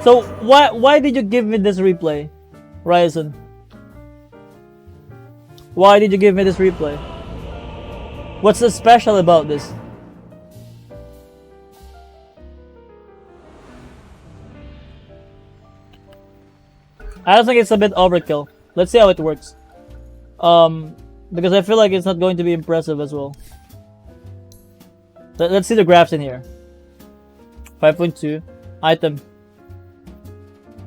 So why did you give me this replay, Ryzen? Why did you give me this replay? What's so special about this? I don't think it's a bit overkill. Let's see how it works. Because I feel like it's not going to be impressive as well. Let's see the graphs in here. 5.2 item.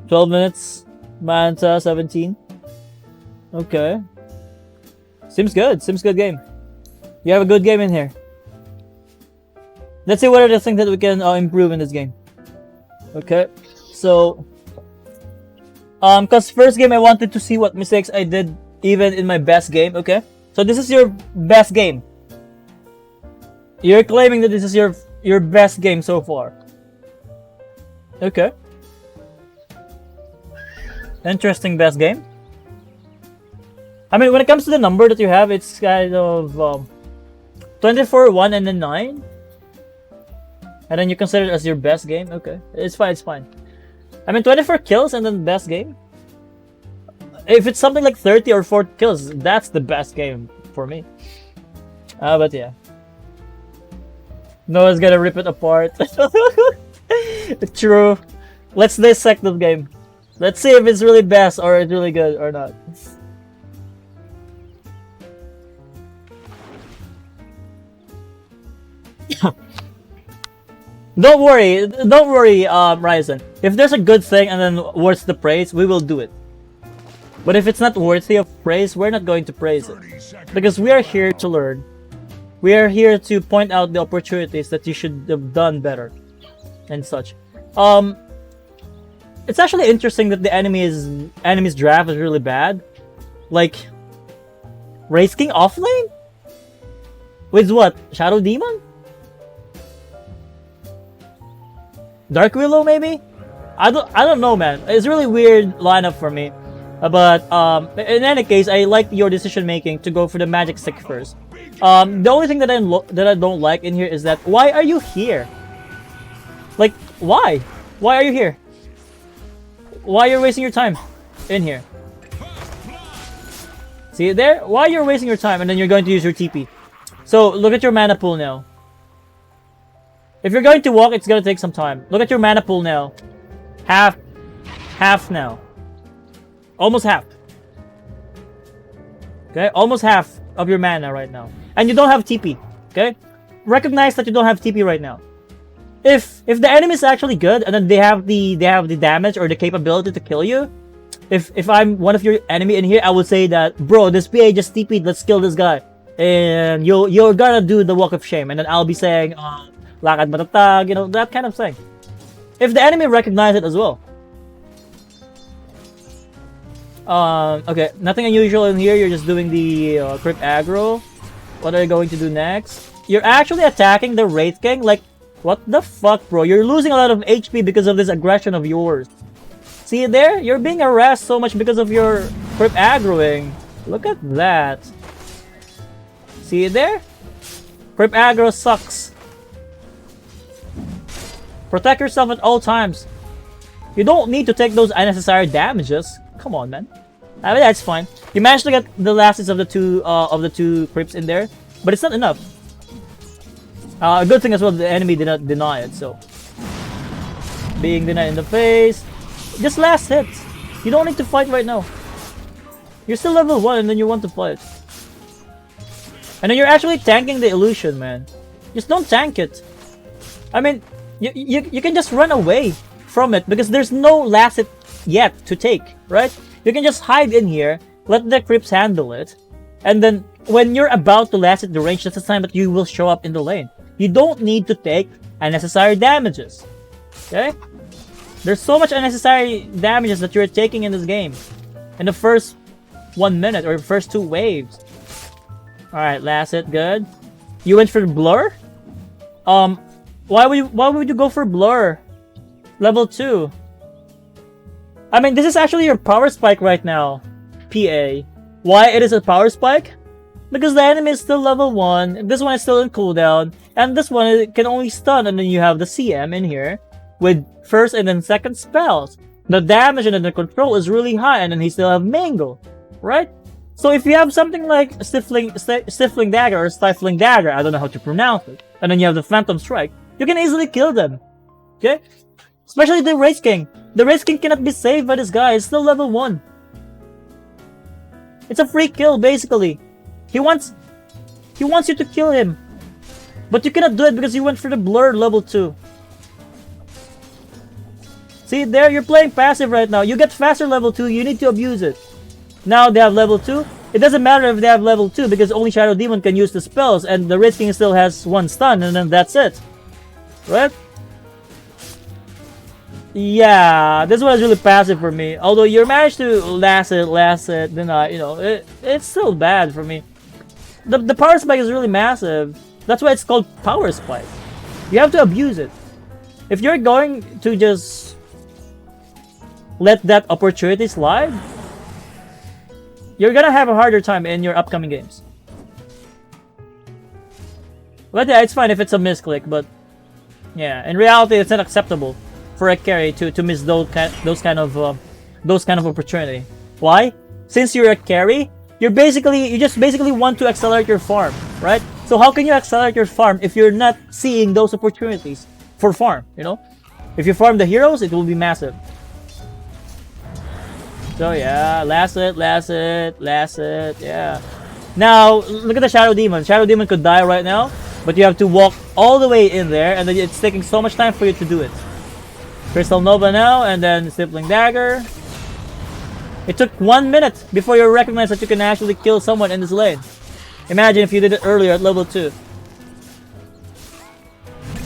12 minutes. Manta 17. Okay. Seems good. Seems good game. You have a good game in here. Let's see what are the things that we can improve in this game. Okay. So, cause first game I wanted to see what mistakes I did even in my best game. Okay. So this is your best game. You're claiming that this is your best game so far. Okay. Interesting best game. I mean, when it comes to the number that you have, it's kind of 24, 1, and then 9. And then you consider it as your best game. Okay, it's fine. It's fine. I mean, 24 kills and then best game. If it's something like 30 or 40 kills, that's the best game for me. But yeah. Noah's gonna rip it apart. True. Let's dissect this game. Let's see if it's really best or it's really good or not. Don't worry, Ryzen. If there's a good thing and then worth the praise, we will do it. But if it's not worthy of praise, we're not going to praise it. Because we are here to learn. We are here to point out the opportunities that you should have done better. And such. It's actually interesting that the enemy's draft is really bad. Like, Wraith King offlane? With what? Shadow Demon? Dark Willow maybe? I don't know, man. It's a really weird lineup for me. But in any case, I like your decision making to go for the magic stick first. The only thing that I don't like in here is that why are you here? Like, why? Why are you here? Why you're wasting your time in here? See it there? Why you're wasting your time and then you're going to use your TP? So look at your mana pool now. If you're going to walk, it's gonna take some time. Look at your mana pool now. Half now. Almost half. Okay, almost half of your mana right now, and you don't have TP. Okay, recognize that you don't have TP right now. If the enemy is actually good and then they have the damage or the capability to kill you, if I'm one of your enemy in here, I would say that, bro, this PA just TP'd, let's kill this guy, and you're gonna do the walk of shame, and then I'll be saying, lakad matatag, you know, that kind of thing. If the enemy recognize it as well. Okay, nothing unusual in here. You're just doing the crypt aggro. What are you going to do next? You're actually attacking the Wraith King? Like, what the fuck, bro? You're losing a lot of HP because of this aggression of yours. See there? You're being harassed so much because of your crypt aggroing. Look at that. See there? Crypt aggro sucks. Protect yourself at all times. You don't need to take those unnecessary damages. Come on, man. I mean, that's fine. You managed to get the last of the two crypts in there, but it's not enough. A good thing as well, the enemy did not deny it. So, being denied in the face, just last hit. You don't need to fight right now. You're still level 1, and then you want to fight. And then you're actually tanking the illusion, man. Just don't tank it. I mean, you can just run away from it because there's no last hit yet to take, right? You can just hide in here, let the creeps handle it, and then when you're about to last hit the range, that's the time that you will show up in the lane. You don't need to take unnecessary damages. Okay? There's so much unnecessary damages that you're taking in this game. In the first 1 minute or first 2 waves. Alright, last hit, good. You went for blur? Why would you go for blur? Level 2. I mean, this is actually your power spike right now, PA. Why it is a power spike? Because the enemy is still level 1, this one is still in cooldown, and this one can only stun, and then you have the CM in here with first and then second spells. The damage and the control is really high, and then he still have Mangle, right? So if you have something like Stifling Dagger or Stifling Dagger, I don't know how to pronounce it, and then you have the Phantom Strike, you can easily kill them, okay? Especially the Wraith King. The Wraith King cannot be saved by this guy, it's still level 1. It's a free kill, basically. He wants you to kill him. But you cannot do it because you went for the Blur level 2. See, there, you're playing passive right now. You get faster level 2, you need to abuse it. Now they have level 2. It doesn't matter if they have level 2 because only Shadow Demon can use the spells and the Wraith King still has 1 stun and then that's it. Right? Yeah, this one is really passive for me. Although you managed to last it, then you know, it's still bad for me. The power spike is really massive. That's why it's called power spike. You have to abuse it. If you're going to just let that opportunity slide, you're gonna have a harder time in your upcoming games. But yeah, it's fine if it's a misclick, but yeah, in reality, it's not acceptable for a carry to miss those kind of opportunity. Why? Since you're a carry, you just basically want to accelerate your farm, right? So how can you accelerate your farm if you're not seeing those opportunities for farm? You know, if you farm the heroes, it will be massive. So yeah, last it, yeah. Now look at the Shadow Demon. Shadow Demon could die right now, but you have to walk all the way in there, and then it's taking so much time for you to do it. Crystal Nova now, and then Stippling Dagger. It took 1 minute before you recognize that you can actually kill someone in this lane. Imagine if you did it earlier at level 2.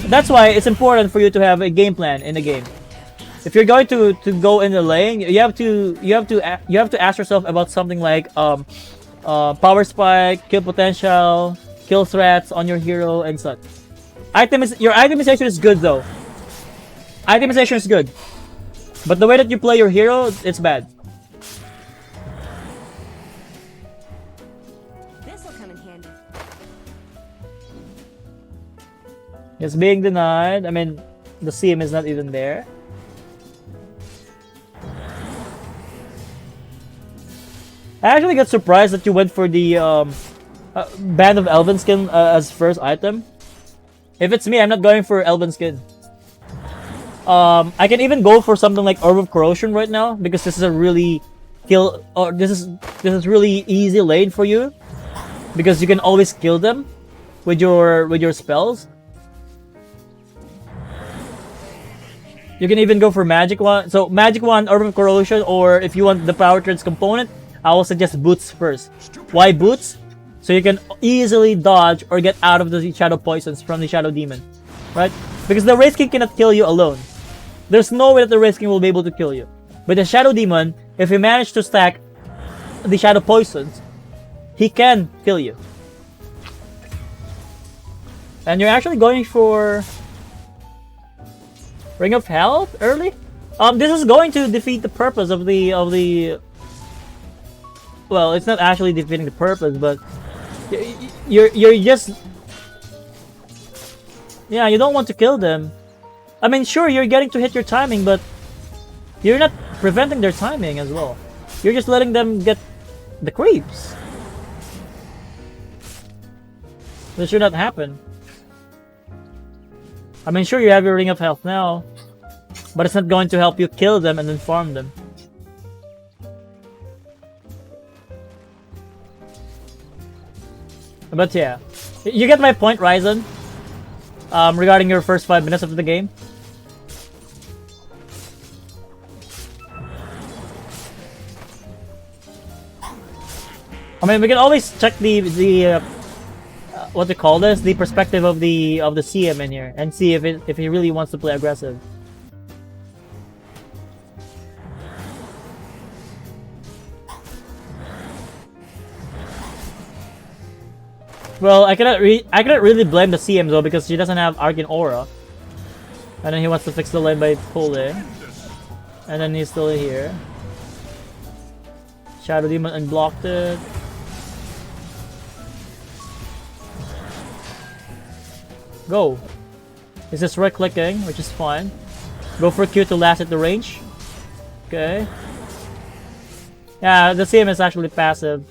That's why it's important for you to have a game plan in the game. If you're going to go in the lane, you have to ask yourself about something like power spike, kill potential, kill threats on your hero, and such. Your itemization is good though. Itemization is good, but the way that you play your hero, it's bad. This'll come in handy. It's being denied. I mean, the CM is not even there. I actually got surprised that you went for the Band of Elven Skin as first item. If it's me, I'm not going for Elven Skin. I can even go for something like Orb of Corrosion right now because this is a really this is really easy lane for you because you can always kill them with your spells. You can even go for Magic Wand. So Magic Wand, Orb of Corrosion, or if you want the Power Trance component, I will suggest Boots first. Why Boots? So you can easily dodge or get out of the Shadow Poisons from the Shadow Demon, right? Because the Wraith King cannot kill you alone. There's no way that the Wraith King will be able to kill you. But the Shadow Demon, if he managed to stack the Shadow Poisons, he can kill you. And you're actually going for Ring of Health early? This is going to defeat the purpose of the well, it's not actually defeating the purpose, but you're just, yeah, you don't want to kill them. I mean, sure, you're getting to hit your timing, but you're not preventing their timing as well. You're just letting them get the creeps. This should not happen. I mean, sure, you have your Ring of Health now, but it's not going to help you kill them and then farm them. But yeah, you get my point, Ryzen, regarding your first 5 minutes of the game. I mean, we can always check the what they call this, the perspective of the CM in here, and see if he really wants to play aggressive. Well, I cannot really blame the CM though because he doesn't have Arcane Aura, and then he wants to fix the lane by pulling, and then he's still here. Shadow Demon unblocked it. Go. He's just right clicking, which is fine. Go for Q to last at the range. Okay. Yeah, the CM is actually passive.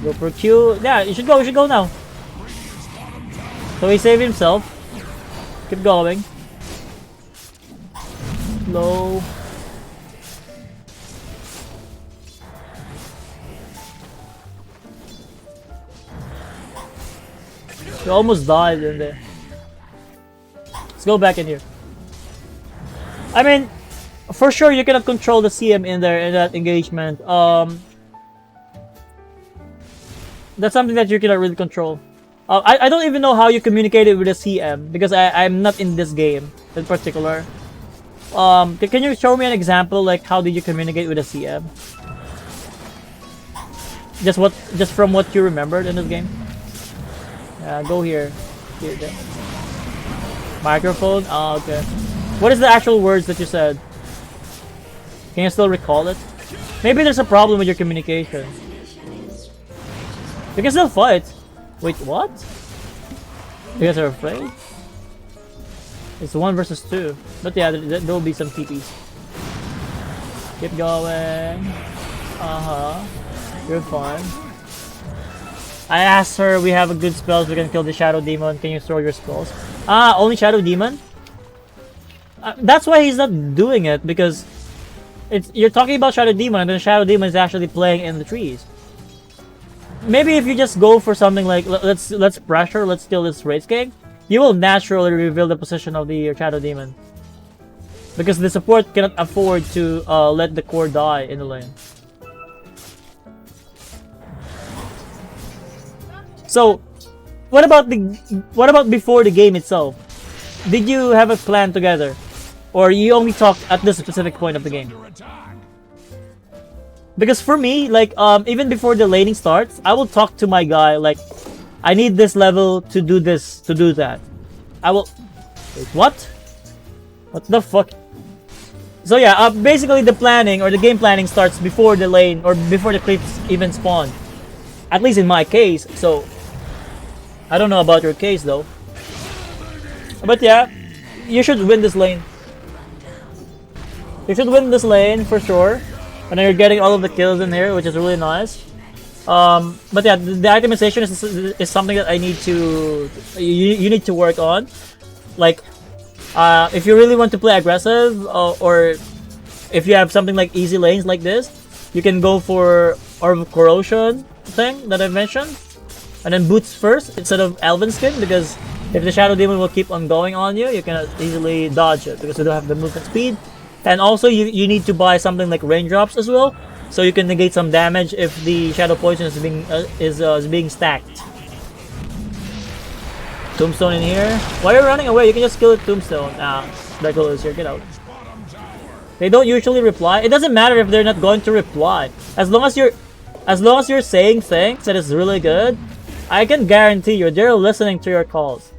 Go for Q. Yeah, you should go now. So he saved himself. Keep going. Slow. You almost died in there. Let's go back in here. I mean, for sure you cannot control the CM in there in that engagement. That's something that you cannot really control. I don't even know how you communicate it with a CM because I'm not in this game in particular. Can you show me an example, like how did you communicate with a CM? Just from what you remembered in this game? Go here. There. Microphone? Oh, okay. What is the actual words that you said? Can you still recall it? Maybe there's a problem with your communication. You can still fight. Wait, what? You guys are afraid? It's 1 versus 2. But yeah, there'll be some TPs. Keep going. You're fine. I asked her, we have a good spells, we can kill the Shadow Demon. Can you throw your spells? Only Shadow Demon? That's why he's not doing it, because you're talking about Shadow Demon and then Shadow Demon is actually playing in the trees. Maybe if you just go for something like let's pressure, let's steal this Wraith King, you will naturally reveal the position of the Shadow Demon. Because the support cannot afford to let the core die in the lane. So, what about before the game itself? Did you have a plan together, or you only talked at this specific point of the game? Because for me, like even before the laning starts, I will talk to my guy like, I need this level to do this, to do that. I will. Wait, what? What the fuck? So yeah, basically the planning or the game planning starts before the lane or before the creeps even spawn. At least in my case. So I don't know about your case though. But yeah, you should win this lane. You should win this lane for sure. And you're getting all of the kills in here, which is really nice. But yeah, the itemization is something that I need to you need to work on. Like, if you really want to play aggressive, or if you have something like easy lanes like this, you can go for Orb of Corrosion thing that I mentioned, and then boots first instead of Elven Skin, because if the Shadow Demon will keep on going on you, you can easily dodge it because you don't have the movement speed. And also you need to buy something like raindrops as well, so you can negate some damage if the Shadow Poison is being stacked. Tombstone in here. Why are you running away? You can just kill a Tombstone. Dark Hole is here. Get out. They don't usually reply. It doesn't matter if they're not going to reply. As long as you're saying things that is really good, I can guarantee you they're listening to your calls.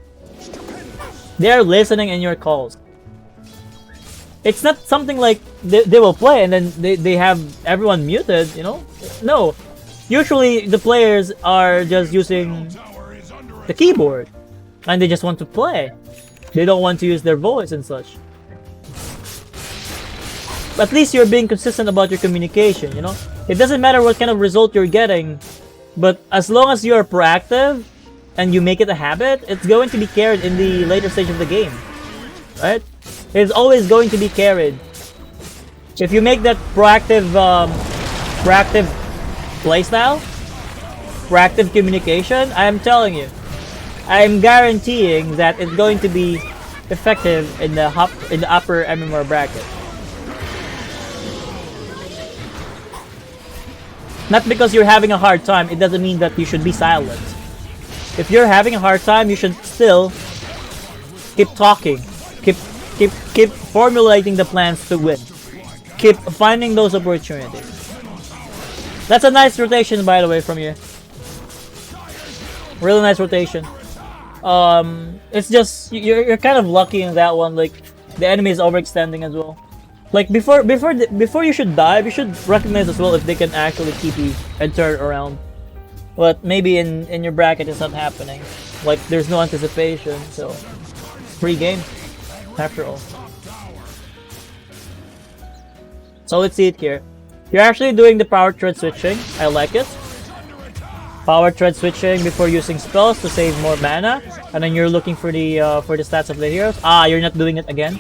They're listening in your calls. It's not something like they will play and then they have everyone muted, you know? No. Usually the players are just using the keyboard and they just want to play. They don't want to use their voice and such. At least you're being consistent about your communication, you know? It doesn't matter what kind of result you're getting, but as long as you're proactive and you make it a habit, it's going to be carried in the later stage of the game, right? It's always going to be carried. If you make that proactive playstyle, proactive communication, I'm telling you, I'm guaranteeing that it's going to be effective in the upper MMR bracket. Not because you're having a hard time, it doesn't mean that you should be silent. If you're having a hard time, you should still keep talking. Keep formulating the plans to win. Keep finding those opportunities. That's a nice rotation, by the way, from you. Really nice rotation. It's just you're kind of lucky in that one. Like the enemy is overextending as well. Like before you should dive, you should recognize as well if they can actually keep you and turn around. But maybe in your bracket it's not happening. Like there's no anticipation, so free game after all. So let's see it here. You're actually doing the power thread switching. I like it. Power thread switching before using spells to save more mana, and then you're looking for the stats of the heroes. Ah, you're not doing it again.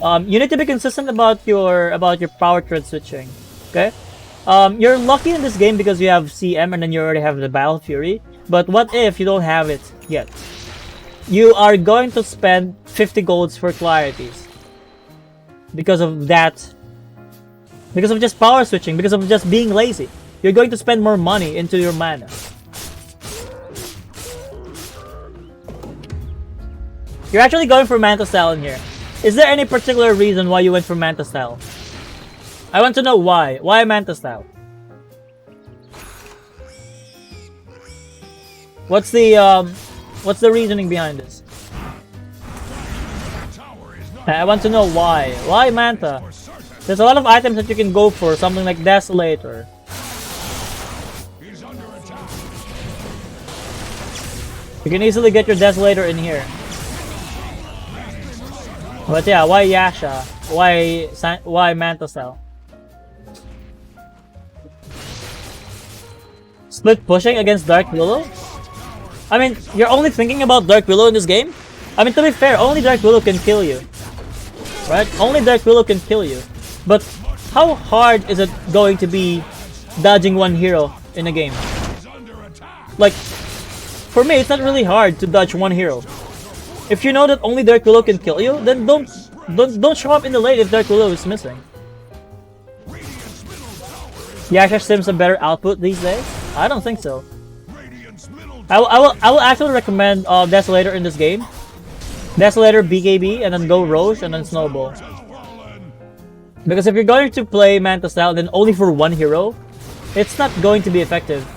You need to be consistent about your power thread switching. Okay. You're lucky in this game because you have CM and then you already have the Battle Fury. But what if you don't have it yet? You are going to spend 50 golds for clarities because of that. Because of just power switching. Because of just being lazy. You're going to spend more money into your mana. You're actually going for Manta Style in here. Is there any particular reason why you went for Manta Style? I want to know why. Why Manta Style? What's the reasoning behind this? I want to know why. Why Manta? There's a lot of items that you can go for, something like Desolator. You can easily get your Desolator in here. But yeah, why Yasha? Why Manta Style? Split pushing against Dark Willow? I mean, you're only thinking about Dark Willow in this game? I mean, to be fair, only Dark Willow can kill you. Right? Only Dark Willow can kill you. But how hard is it going to be dodging one hero in a game? Like, for me, it's not really hard to dodge one hero. If you know that only Dark Willow can kill you, then don't show up in the lane if Dark Willow is missing. Yasha Sims a better output these days? I don't think so. I will actually recommend Desolator in this game. Desolator, BKB, and then go Roche, and then Snowball. Because if you're going to play Manta Style, then only for one hero, it's not going to be effective.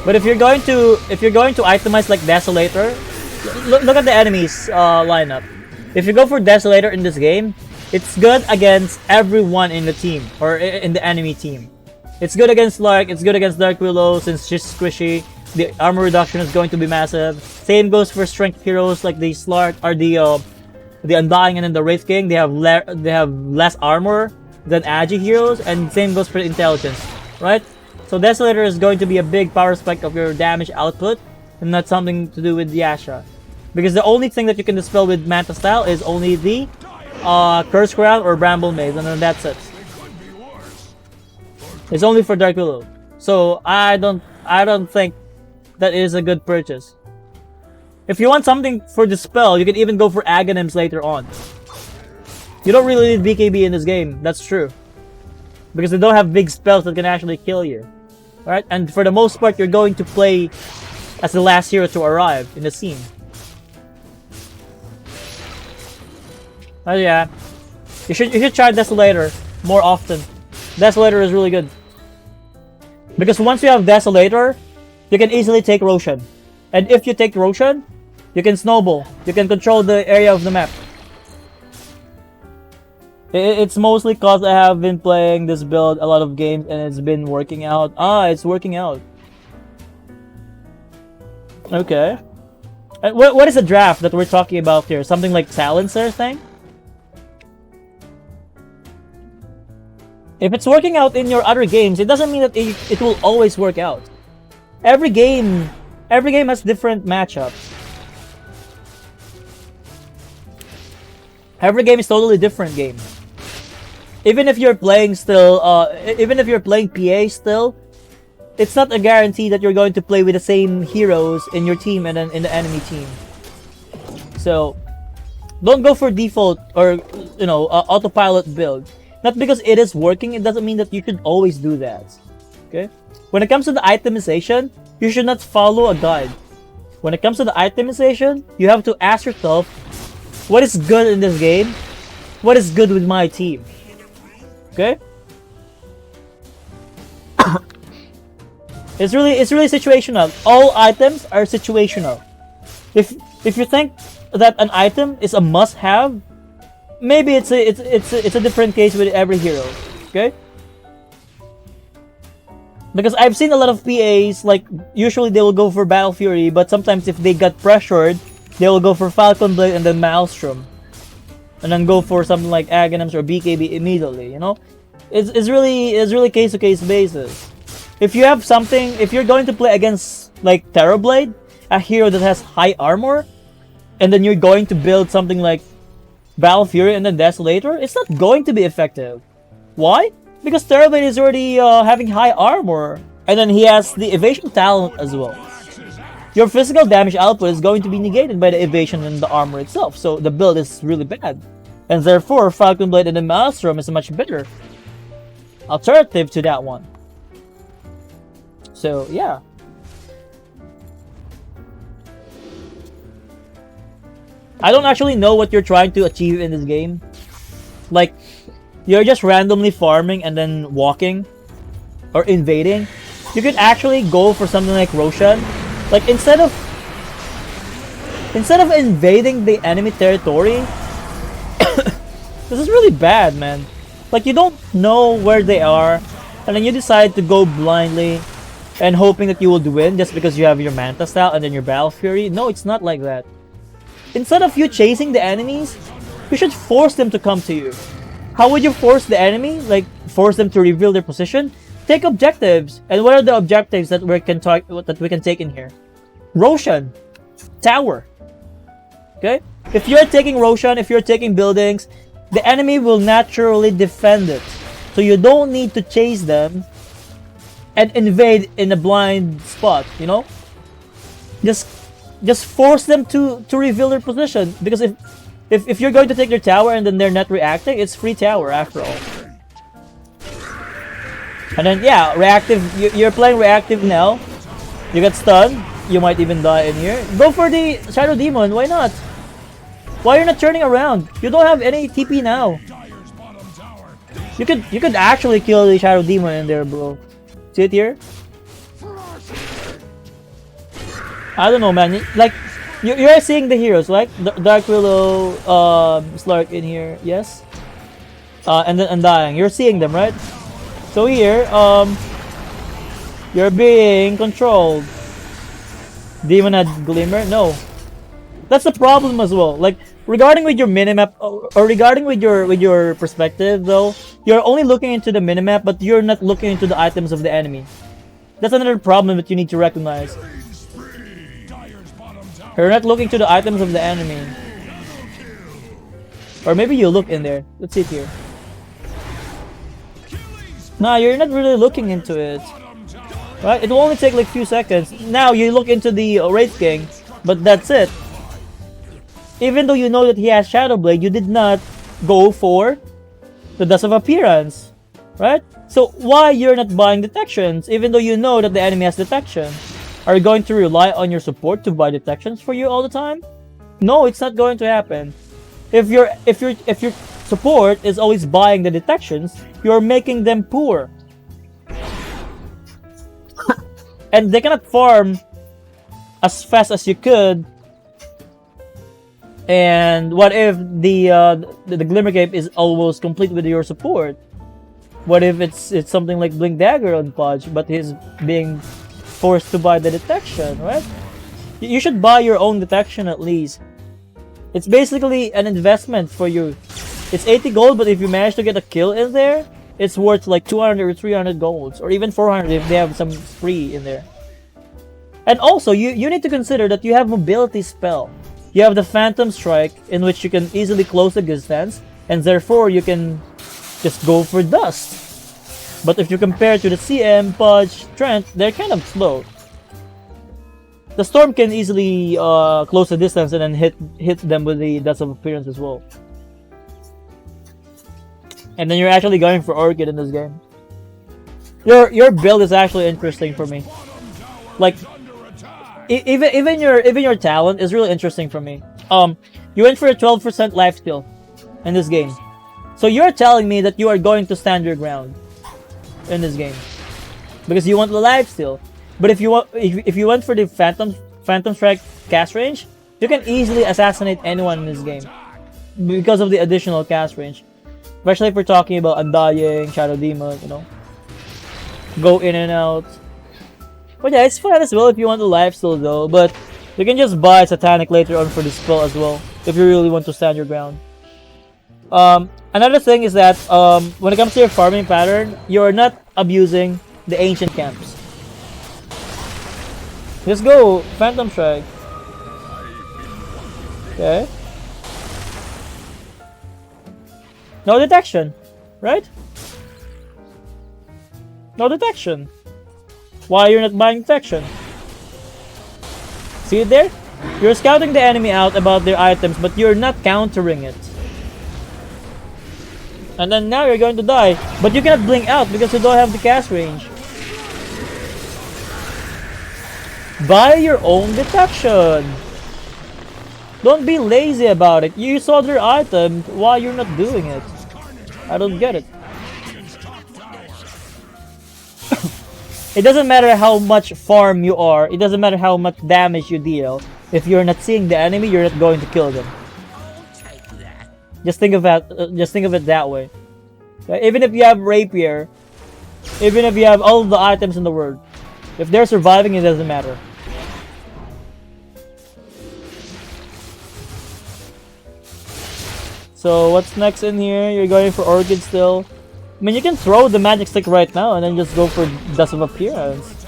But if you're going to itemize like Desolator, look at the enemies lineup. If you go for Desolator in this game, it's good against everyone in the team or in the enemy team. It's good against Lark, it's good against Dark Willow since she's squishy. The armor reduction is going to be massive. Same goes for strength heroes like the Slark or the Undying and then the Wraith King. They have less armor than Agi heroes, and same goes for intelligence, right? So Desolator is going to be a big power spike of your damage output, and not something to do with Yasha. Because the only thing that you can dispel with Manta Style is only the Curse Crown or Bramble Maze, and then that's it. It's only for Dark Willow. So I don't think that is a good purchase. If you want something for Dispel, you can even go for Aghanims later on. You don't really need BKB in this game, that's true. Because they don't have big spells that can actually kill you. Alright, and for the most part, you're going to play as the last hero to arrive in the scene. Oh yeah, you should try Desolator more often. Desolator is really good. Because once you have Desolator, you can easily take Roshan. And if you take Roshan, you can snowball. You can control the area of the map. It's mostly cause I have been playing this build a lot of games and it's been working out. Ah, it's working out. Okay. What is the draft that we're talking about here? Something like Silencer thing? If it's working out in your other games, it doesn't mean that it will always work out. Every game has different matchups. Every game is totally different game. Even if you're playing still, even if you're playing PA still, it's not a guarantee that you're going to play with the same heroes in your team and then in the enemy team. So, don't go for default or autopilot build. Not because it is working, it doesn't mean that you should always do that. Okay? When it comes to the itemization, you should not follow a guide. When it comes to the itemization, you have to ask yourself, what is good in this game? What is good with my team? Okay? It's really situational. All items are situational. If you think that an item is a must-have, maybe it's a different case with every hero. Okay. Because I've seen a lot of PAs, like, usually they will go for Battle Fury, but sometimes if they got pressured, they will go for Falcon Blade and then Maelstrom. And then go for something like Aghanims or BKB immediately, you know? It's really case-to-case basis. If you have something, if you're going to play against, like, Terrorblade, a hero that has high armor, and then you're going to build something like Battle Fury and then Desolator, it's not going to be effective. Why? Because Terrorblade is already having high armor, and then he has the evasion talent as well. Your physical damage output is going to be negated by the evasion and the armor itself, so the build is really bad. And therefore, Falcon Blade and the Maelstrom is a much better alternative to that one. So, yeah. I don't actually know what you're trying to achieve in this game. Like, you're just randomly farming and then walking or invading. You could actually go for something like Roshan. Like, instead of invading the enemy territory, this is really bad, man. Like, you don't know where they are, and then you decide to go blindly and hoping that you will win just because you have your Manta style and then your Battle Fury. No, it's not like that. Instead of you chasing the enemies, you should force them to come to you. How would you force the enemy? Like, force them to reveal their position? Take objectives. And what are the objectives that we can take in here? Roshan. Tower. Okay? If you're taking Roshan, if you're taking buildings, the enemy will naturally defend it. So you don't need to chase them and invade in a blind spot, you know? Just force them to reveal their position. Because if you're going to take their tower and then they're not reacting, it's free tower after all. And then, yeah, reactive. You're playing reactive now. You get stunned. You might even die in here. Go for the Shadow Demon. Why not? Why you're not turning around? You don't have any TP now. You could actually kill the Shadow Demon in there, bro. See it here? I don't know, man. Like, you're seeing the heroes, like Dark Willow, Slark in here, yes. And then Undying. You're seeing them, right? So here, you're being controlled. Demon had Glimmer? No. That's the problem as well. Like, regarding with your minimap, or regarding with your perspective, though, you're only looking into the minimap, but you're not looking into the items of the enemy. That's another problem that you need to recognize. You're not looking to the items of the enemy. Or maybe you look in there. Let's see it here. Nah, you're not really looking into it. Right? It will only take like few seconds. Now you look into the Wraith King, but that's it. Even though you know that he has Shadow Blade, you did not go for the Dust of Appearance. Right? So why you're not buying detections, even though you know that the enemy has detection? Are you going to rely on your support to buy detections for you all the time? No, it's not going to happen. If your support is always buying the detections, you're making them poor. And they cannot farm as fast as you could. And what if the Glimmer Cape is almost complete with your support? What if it's something like Blink Dagger on Podge, but he's being forced to buy the detection, right? You should buy your own detection at least. It's basically an investment for you. It's 80 gold, but if you manage to get a kill in there, it's worth like 200 or 300 golds, or even 400 if they have some free in there. And also, you need to consider that you have mobility spell. You have the Phantom Strike, in which you can easily close the distance, and therefore you can just go for Dust. But if you compare to the CM, Podge, Trent, they're kind of slow. The Storm can easily close the distance and then hit them with the Dust of Appearance as well. And then you're actually going for Orchid in this game. Your build is actually interesting for me. Like, even your talent is really interesting for me. You went for a 12% lifesteal in this game. So you're telling me that you are going to stand your ground in this game because you want the lifesteal. But if you went for the Phantom Strike cast range, You can easily assassinate anyone in this game because of the additional cast range. Especially if we're talking about Undying, Shadow Demon, you know. Go in and out. But yeah, it's fun as well if you want the lifesteal though, but you can just buy Satanic later on for this spell as well, if you really want to stand your ground. Another thing is that when it comes to your farming pattern, you're not abusing the ancient camps. Just go Phantom Strike. Okay. No detection, right? No detection. Why you're not buying detection? See it there? You're scouting the enemy out about their items, but you're not countering it. And then now you're going to die, but you cannot blink out because you don't have the cast range. Buy your own detection. Don't be lazy about it. You saw their item, why you're not doing it? I don't get it. It doesn't matter how much farm you are, it doesn't matter how much damage you deal. If you're not seeing the enemy, you're not going to kill them. Just think of that. Just think of it that way. Okay? Even if you have rapier, even if you have all the items in the world, if they're surviving, it doesn't matter. So what's next in here? You're going for Orchid still. I mean, you can throw the magic stick right now and then just go for Dust of Appearance.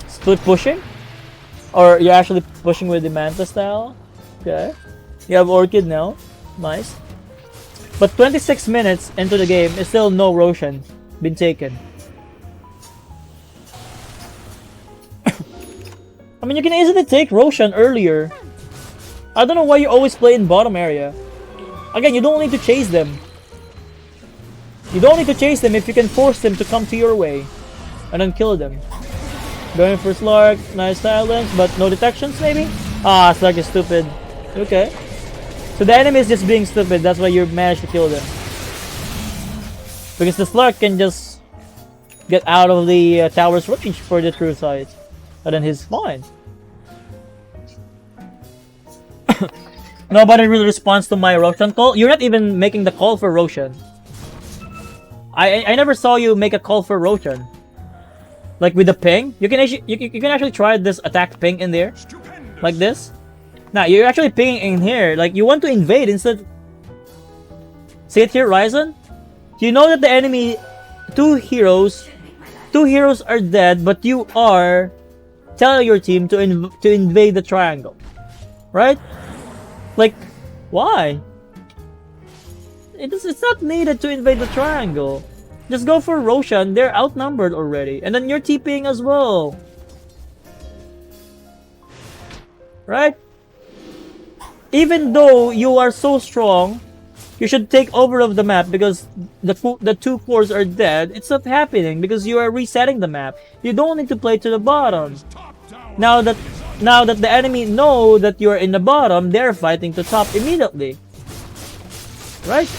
Split pushing? Or you're actually pushing with the Manta style? Okay. You have Orchid now. Nice. But 26 minutes into the game, is still no Roshan been taken. I mean, you can easily take Roshan earlier. I don't know why you always play in bottom area. Again, you don't need to chase them. You don't need to chase them if you can force them to come to your way. And then kill them. Going for Slark, nice silence, but no detections maybe? Ah, Slark is stupid. Okay. So the enemy is just being stupid, that's why you managed to kill them. Because the Slark can just get out of the tower's range for the true sight. And then he's fine. Nobody really responds to my Roshan call. You're not even making the call for Roshan. I never saw you make a call for Roshan. Like with the ping, you can actually try this attack ping in there, like this. Now you're actually pinging in here, like you want to invade instead. See it here, Ryzen? You know that the enemy, two heroes are dead, but you are telling your team to invade the triangle, right? Like, why? It's not needed to invade the triangle. Just go for Roshan, they're outnumbered already. And then you're TPing as well. Right? Even though you are so strong, you should take over of the map because the two cores are dead. It's not happening because you are resetting the map. You don't need to play to the bottom. Now that the enemy know that you're in the bottom, they're fighting to top immediately. Right?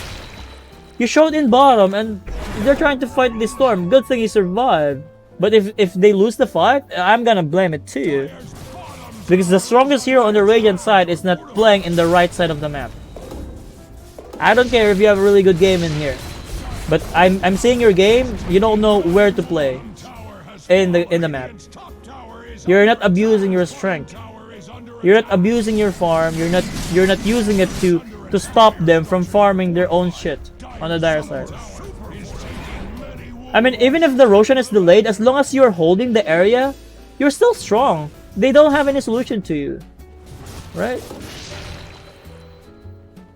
You showed in bottom and they're trying to fight the storm. Good thing you survived. But if they lose the fight, I'm gonna blame it to you. Because the strongest hero on the Radiant side is not playing in the right side of the map. I don't care if you have a really good game in here. But I'm seeing your game, you don't know where to play in the map. You're not abusing your strength. You're not abusing your farm. You're not using it to stop them from farming their own shit on the dire side. I mean, even if the Roshan is delayed, as long as you're holding the area, you're still strong. They don't have any solution to you. Right?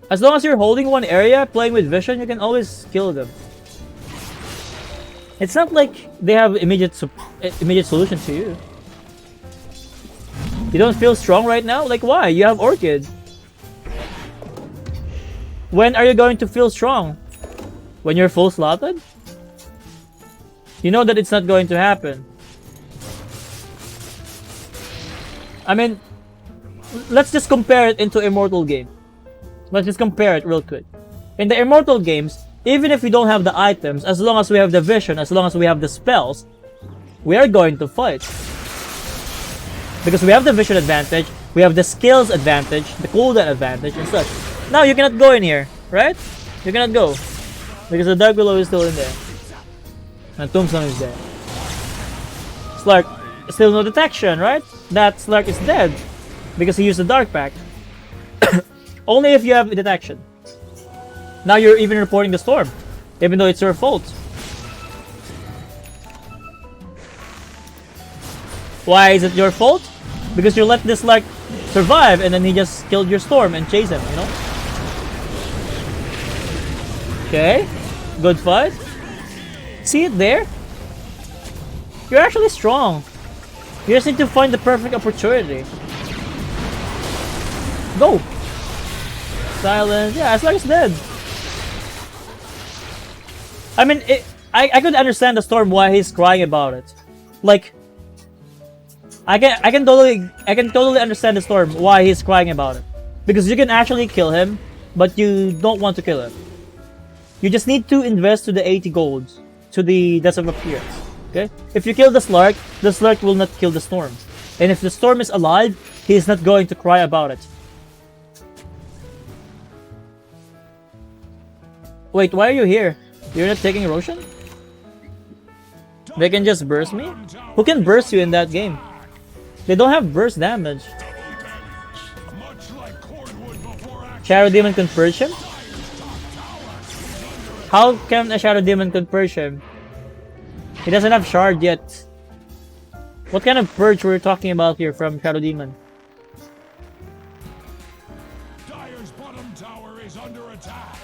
As long as you're holding one area, playing with vision, you can always kill them. It's not like they have immediate solution to you. You don't feel strong right now? Like why? You have Orchid. When are you going to feel strong? When you're full slotted? You know that it's not going to happen. I mean, let's just compare it into Immortal game. Let's just compare it real quick. In the Immortal games, even if we don't have the items, as long as we have the vision, as long as we have the spells, we are going to fight. Because we have the vision advantage, We have the skills advantage, the cooldown advantage, and such. Now you cannot go in here, right? You cannot go because the Dark Willow is still in there, and Tombstone is there. Slark, still no detection, right? That Slark is dead because he used the Dark Pact. Only if you have detection. Now you're even reporting the storm, even though it's your fault. Why is it your fault? Because you let this Slark survive and then he just killed your storm and chased him, you know? Okay, good fight. See it there? You're actually strong. You just need to find the perfect opportunity. Go! Silence. Yeah, it's like it's dead. I mean, I could understand the storm why he's crying about it. Like, I can totally understand the storm why he's crying about it, because you can actually kill him, but you don't want to kill him. You just need to invest to the 80 golds to the Death of Appearance. Okay? If you kill the Slark will not kill the storm, and if the storm is alive, he is not going to cry about it. Wait, why are you here? You're not taking Roshan? They can just burst me? Who can burst you in that game? They don't have burst damage. Shadow Demon can purge him? How can a Shadow Demon can purge him? He doesn't have shard yet. What kind of purge we're talking about here from Shadow Demon? Dire's bottom tower is under attack.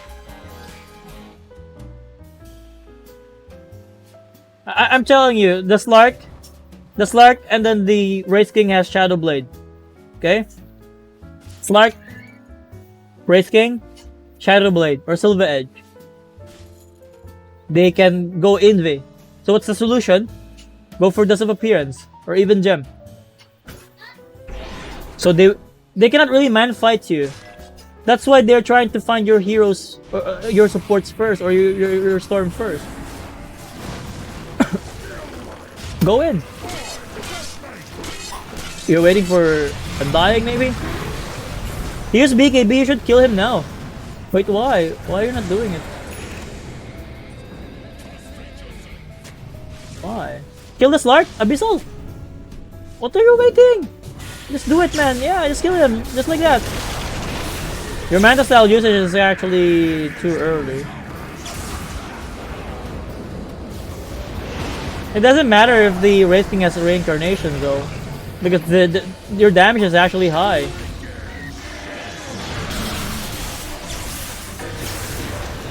I'm telling you, the Slark, and then the Wraith King has Shadow Blade. Okay? Slark, Wraith King, Shadow Blade, or Silver Edge. They can go Invi. So what's the solution? Go for Dust of Appearance, or even Gem. So they cannot really man fight you. That's why they're trying to find your heroes, your supports first, or your storm first. Go in. You're waiting for Undying, maybe? He used BKB, you should kill him now. Wait, why? Why are you not doing it? Why? Kill the Slark? Abyssal? What are you waiting? Just do it, man. Yeah, just kill him. Just like that. Your Manta Style usage is actually too early. It doesn't matter if the Wraith King has a reincarnation though, because your damage is actually high.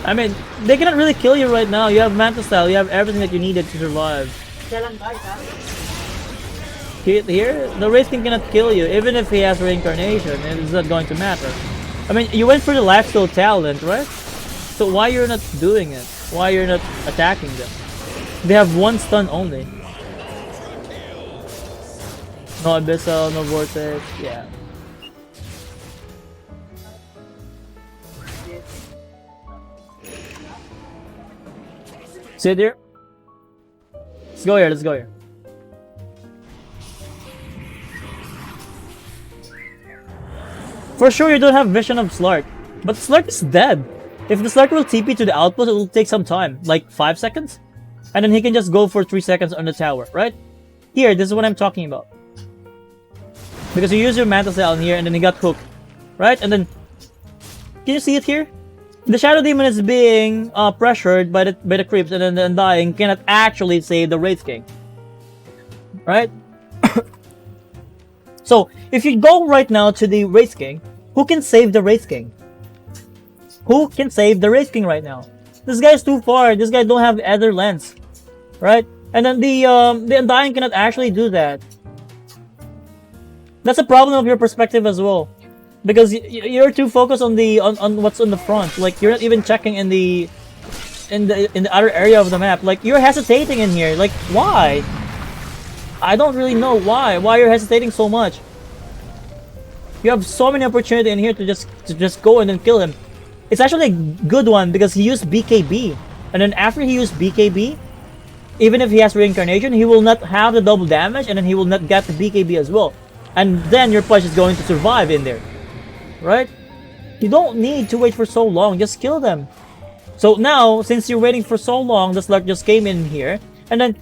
I mean, they cannot really kill you right now. You have Manta Style, you have everything that you needed to survive. Here, the Wraith King cannot kill you, even if he has reincarnation, it's not going to matter. I mean, you went for the lifesteal talent, right? So why you're not doing it? Why you're not attacking them? They have one stun only. No Abyssal, no Vortex, yeah. Sit here. Let's go here, let's go here. For sure you don't have vision of Slark, but Slark is dead. If the Slark will TP to the outpost, it will take some time, like 5 seconds. And then he can just go for 3 seconds on the tower, right? Here, this is what I'm talking about. Because you use your Manta Style in here and then he got hooked, right? And then, can you see it here? The Shadow Demon is being pressured by the creeps, and then the Undying cannot actually save the Wraith King, right? So, if you go right now to the Wraith King, who can save the Wraith King? Who can save the Wraith King right now? This guy's too far. This guy don't have Ether Lens, right? And then the Undying cannot actually do that. That's a problem of your perspective as well, because you're too focused on what's on the front. Like you're not even checking in the other area of the map. Like you're hesitating in here. Like why? I don't really know why. Why you're hesitating so much? You have so many opportunities in here to just go and then kill him. It's actually a good one because he used BKB, and then after he used BKB, even if he has reincarnation, he will not have the double damage, and then he will not get the BKB as well. and then your punch is going to survive in there, right? You don't need to wait for so long. Just kill them. So now, since you're waiting for so long, the slug just came in here, and then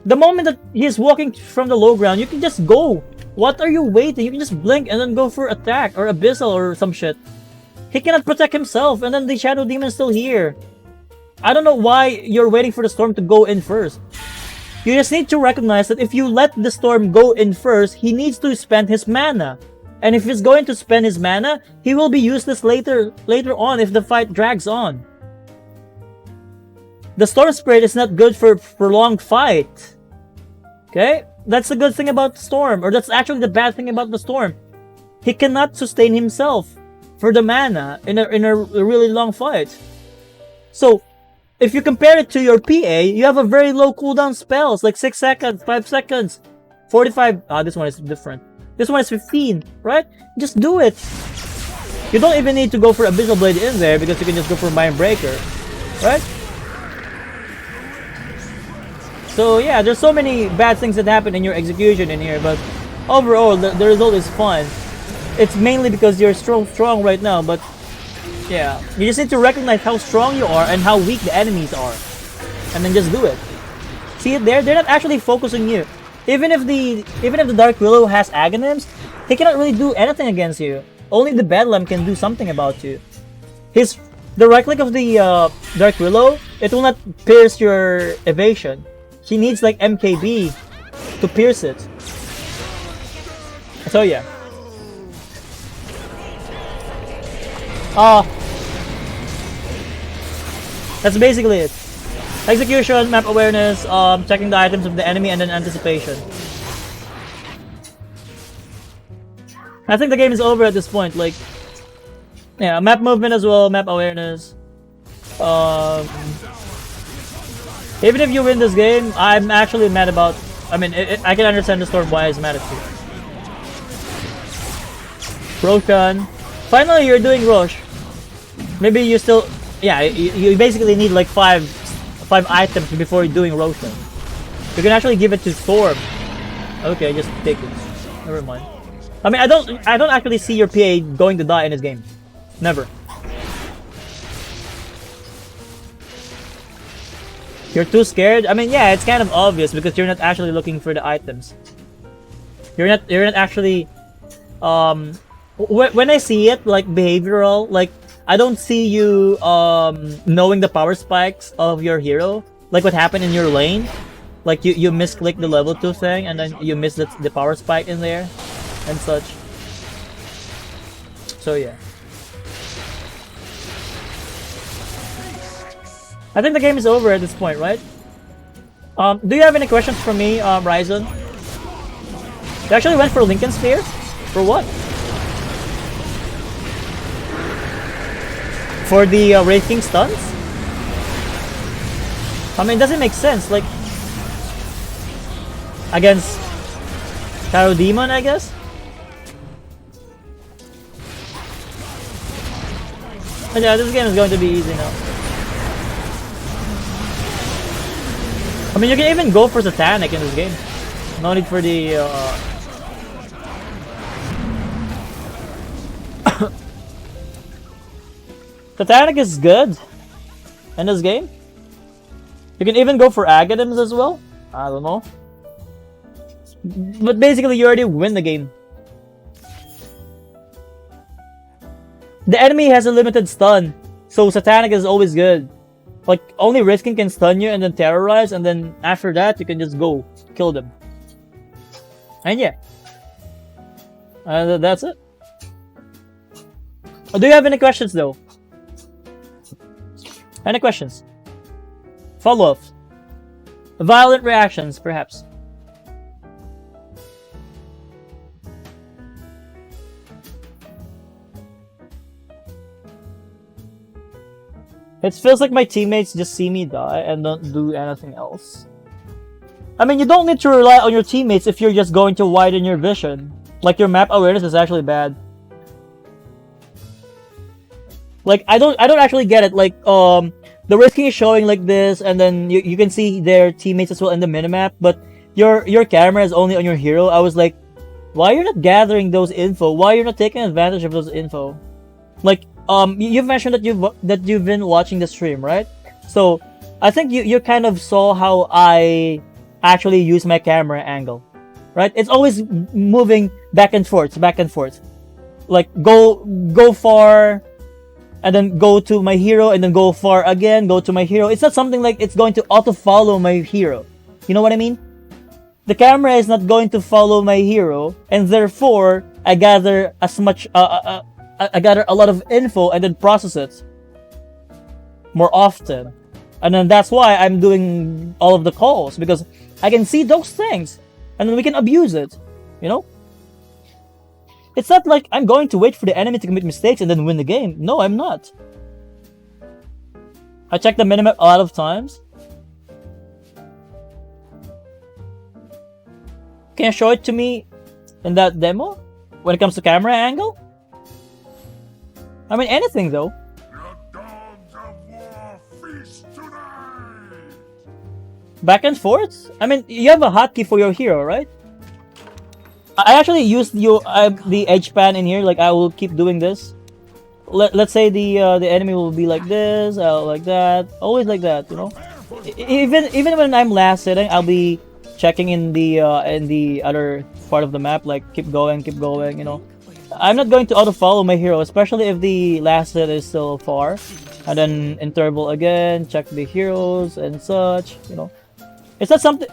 the moment that he's walking from the low ground, you can just go. What are you waiting? You can just blink and then go for attack or abyssal or some shit. He cannot protect himself, and then the shadow demon's still here. I don't know why you're waiting for the storm to go in first. You just need to recognize that if you let the storm go in first, he needs to spend his mana. And if he's going to spend his mana, he will be useless later on if the fight drags on. The Storm Spirit is not good for prolonged fight. Okay? That's the good thing about the Storm, or that's actually the bad thing about the Storm. He cannot sustain himself for the mana in a really long fight. So, if you compare it to your PA, you have a very low cooldown spells, like 6 seconds, 5 seconds, 45. This one is different. This one is 15, right? Just do it. You don't even need to go for Abyssal Blade in there because you can just go for Mind Breaker, right? So yeah, there's so many bad things that happen in your execution in here, but overall, the result is fun. It's mainly because you're strong right now, but yeah, you just need to recognize how strong you are and how weak the enemies are, and then just do it. See it there? They're not actually focusing you. Even if the Dark Willow has Aghanim's, he cannot really do anything against you. Only the Bedlam can do something about you. The right click of the Dark Willow, it will not pierce your evasion. He needs like MKB to pierce it. So yeah. That's basically it. Execution, map awareness, checking the items of the enemy, and then anticipation. I think the game is over at this point. Like, yeah, map movement as well, map awareness. Even if you win this game, I'm actually mad about. I mean, I can understand the Storm why he's mad at you. Roshan. Finally, you're doing Rosh. Maybe you still. Yeah, you basically need like five items before doing Roshan. You can actually give it to Storm. Okay, just take it. Never mind. I mean, I don't actually see your PA going to die in this game. Never. You're too scared? I mean, yeah, it's kind of obvious because you're not actually looking for the items. You're not actually when I see it like behavioral, like I don't see you knowing the power spikes of your hero, like what happened in your lane. Like you misclick the level 2 thing and then you miss the power spike in there and such. So yeah. I think the game is over at this point, right? Do you have any questions for me, Ryzen? You actually went for Lincoln Sphere? For what? For the Wraith King stuns? I mean, it doesn't make sense, like... Against... Shadow Demon, I guess? But yeah, this game is going to be easy now. I mean, you can even go for Satanic in this game. No need for the... Satanic is good in this game. You can even go for Aghanims as well. I don't know. But basically, you already win the game. The enemy has a limited stun, so Satanic is always good. Like, only Wraith King can stun you and then terrorize, and then after that, you can just go kill them. And yeah. That's it. Do you have any questions though? Any questions? Follow-ups? Violent reactions, perhaps? It feels like my teammates just see me die and don't do anything else. I mean, you don't need to rely on your teammates if you're just going to widen your vision. Like, your map awareness is actually bad. Like, I don't actually get it. Like, the Wraith King is showing like this, and then you can see their teammates as well in the minimap, but your camera is only on your hero. I was like, Why you're not gathering those info? Why you're not taking advantage of those info? Like, you've mentioned that you've been watching the stream, right? So, I think you kind of saw how I actually use my camera angle, right? It's always moving back and forth, back and forth. Like, go far, and then go to my hero, and then go far again, go to my hero. It's not something like it's going to auto-follow my hero. You know what I mean? The camera is not going to follow my hero, and therefore, I gather as much, I gather a lot of info and then process it more often. And then that's why I'm doing all of the calls, because I can see those things, and then we can abuse it, you know? It's not like I'm going to wait for the enemy to commit mistakes and then win the game. No, I'm not. I checked the minimap a lot of times. Can you show it to me in that demo? When it comes to camera angle? I mean, anything though. The dogs of war feast tonight. Back and forth? I mean, you have a hotkey for your hero, right? I actually used the edge pan in here. Like, I will keep doing this. Let's say the enemy will be like this, like that, always like that, you know. Even when I'm last sitting, I'll be checking in the other part of the map, like keep going, you know. I'm not going to auto follow my hero, especially if the last hit is still far, and then interval again, check the heroes and such, you know. It's not something,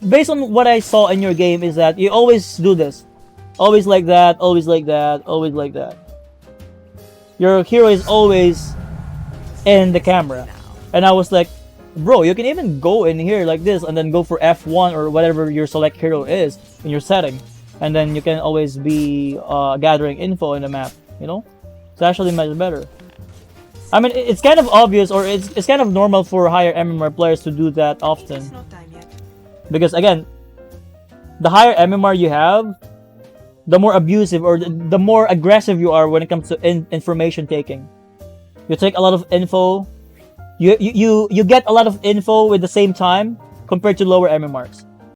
based on what I saw in your game, is that you always do this. Always like that, always like that, always like that. Your hero is always in the camera. And I was like, bro, you can even go in here like this and then go for F1 or whatever your select hero is in your setting. And then you can always be gathering info in the map, you know? It's actually much better. I mean, it's kind of obvious, or it's kind of normal for higher MMR players to do that often. Because again, the higher MMR you have, the more abusive or the more aggressive you are when it comes to information taking. You take a lot of info, you get a lot of info with the same time compared to lower MMRs.